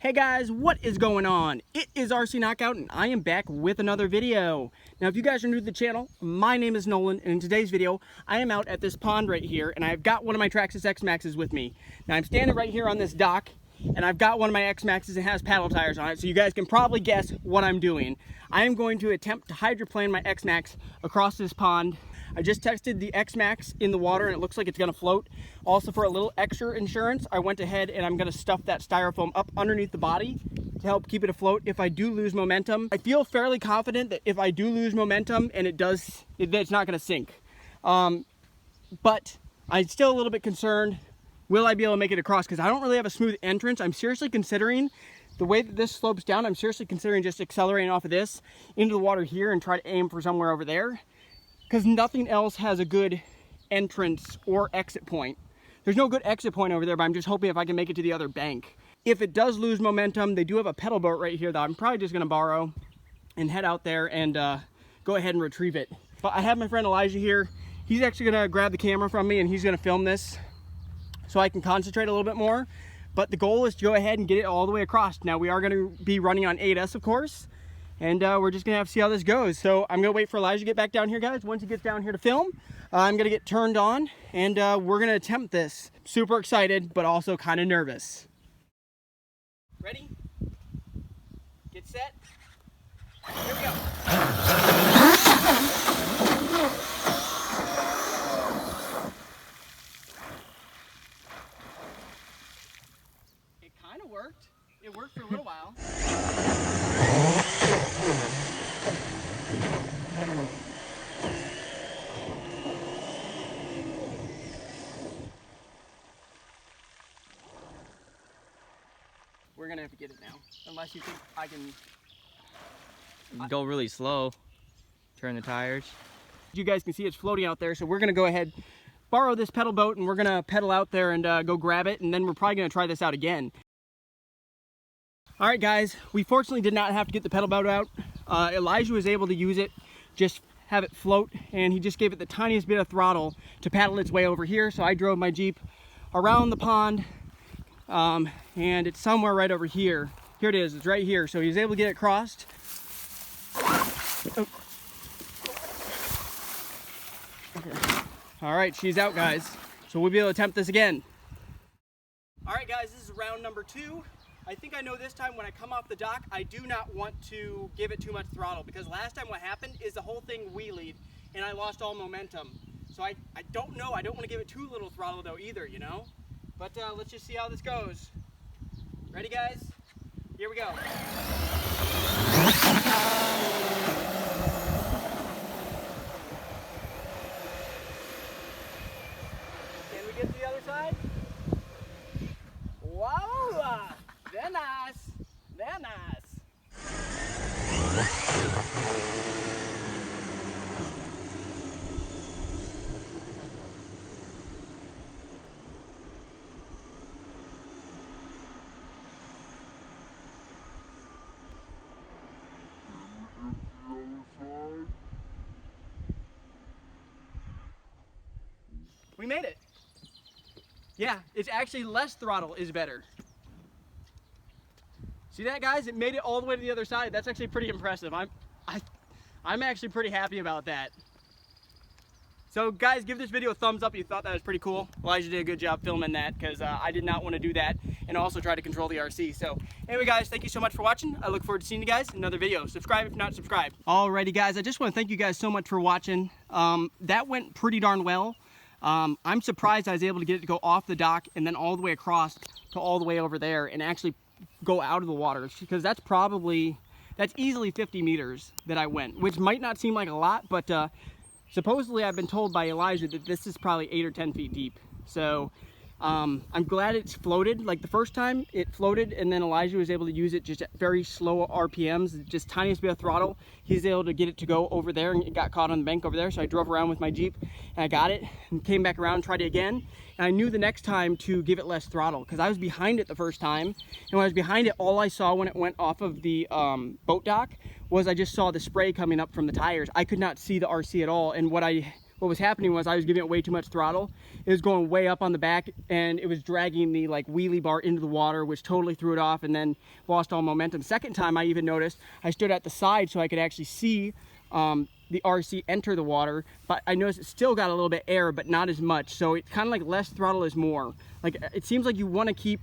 Hey guys, what is going on? It is RC Knockout and I am back with another video. Now if you guys are new to the channel, my name is Nolan and in today's video I am out at this pond right here and I've got one of my Traxxas X-MAXXs with me. Now I'm standing right here on this dock and I've got one of my X-MAXXs and has paddle tires on it, so you guys can probably guess what I'm doing. I am going to attempt to hydroplane my X-MAXX across this pond. I just tested the X-MAXX in the water and it looks like it's gonna float. Also, for a little extra insurance, I went ahead and I'm gonna stuff that styrofoam up underneath the body to help keep it afloat if I do lose momentum. I feel fairly confident that if I do lose momentum and it's not gonna sink. But I'm still a little bit concerned, will I be able to make it across? Because I don't really have a smooth entrance. I'm seriously considering, the way that this slopes down, I'm seriously considering just accelerating off of this into the water here and try to aim for somewhere over there. Because nothing else has a good entrance or exit point. There's no good exit point over there, but I'm just hoping if I can make it to the other bank. If it does lose momentum, they do have a pedal boat right here that I'm probably just gonna borrow and head out there and go ahead and retrieve it. But I have my friend Elijah here. He's actually gonna grab the camera from me and he's gonna film this so I can concentrate a little bit more. But the goal is to go ahead and get it all the way across. Now we are gonna be running on 8S, of course. And we're just gonna have to see how this goes. So I'm gonna wait for Elijah to get back down here, guys. Once he gets down here to film, I'm gonna get turned on and we're gonna attempt this. Super excited, but also kind of nervous. Ready? Get set. Here we go. It kind of worked. It worked for a little while. We're gonna have to get it now, unless you think I can go really slow, turn the tires. You guys can see it's floating out there, so we're gonna go ahead, borrow this pedal boat, and we're gonna pedal out there and go grab it, and then we're probably gonna try this out again. All right, guys, we fortunately did not have to get the pedal boat out. Elijah was able to use it, just have it float, and he just gave it the tiniest bit of throttle to paddle its way over here. So I drove my Jeep around the pond, and it's somewhere right over here. Here it is, it's right here. So he was able to get it crossed. Oh. Okay. All right, she's out, guys. So we'll be able to attempt this again. All right, guys, this is round number 2. I think I know this time when I come off the dock, I do not want to give it too much throttle, because last time what happened is the whole thing wheelied and I lost all momentum. So I don't know, I don't want to give it too little throttle though either, you know? But let's just see how this goes. Ready, guys? Here we go. Can we get to the other side? Wow! They're nice. They're nice. We made it. Yeah, it's actually less throttle is better. See that, guys? It made it all the way to the other side. That's actually pretty impressive. I'm actually pretty happy about that. So guys, give this video a thumbs up if you thought that was pretty cool. Elijah did a good job filming that, because I did not want to do that and also try to control the RC. So anyway, guys, thank you so much for watching. I look forward to seeing you guys in another video. Subscribe if not subscribed. Alrighty, guys, I just want to thank you guys so much for watching. That went pretty darn well. I'm surprised I was able to get it to go off the dock and then all the way across to all the way over there and actually go out of the water, because that's easily 50 meters that I went, which might not seem like a lot, but supposedly I've been told by Elijah that this is probably 8 or 10 feet deep. So I'm glad it's floated. Like the first time it floated and then Elijah was able to use it just at very slow RPMs, just tiniest bit of throttle. He's able to get it to go over there and it got caught on the bank over there. So I drove around with my Jeep and I got it and came back around and tried it again. And I knew the next time to give it less throttle, because I was behind it the first time. And when I was behind it, all I saw when it went off of the boat dock was I just saw the spray coming up from the tires. I could not see the RC at all. And what I what was happening was I was giving it way too much throttle. It was going way up on the back, and it was dragging the like wheelie bar into the water, which totally threw it off and then lost all momentum. Second time I even noticed, I stood at the side so I could actually see the RC enter the water, but I noticed it still got a little bit air, but not as much. So it's kind of like less throttle is more. Like, it seems like you want to keep,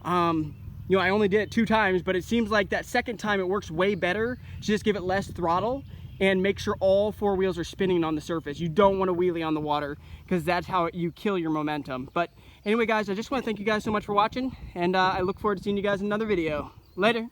you know, I only did it 2 times, but it seems like that second time it works way better to just give it less throttle and make sure all 4 wheels are spinning on the surface. You don't want to wheelie on the water because that's how you kill your momentum. But anyway, guys, I just want to thank you guys so much for watching, and I look forward to seeing you guys in another video. Later.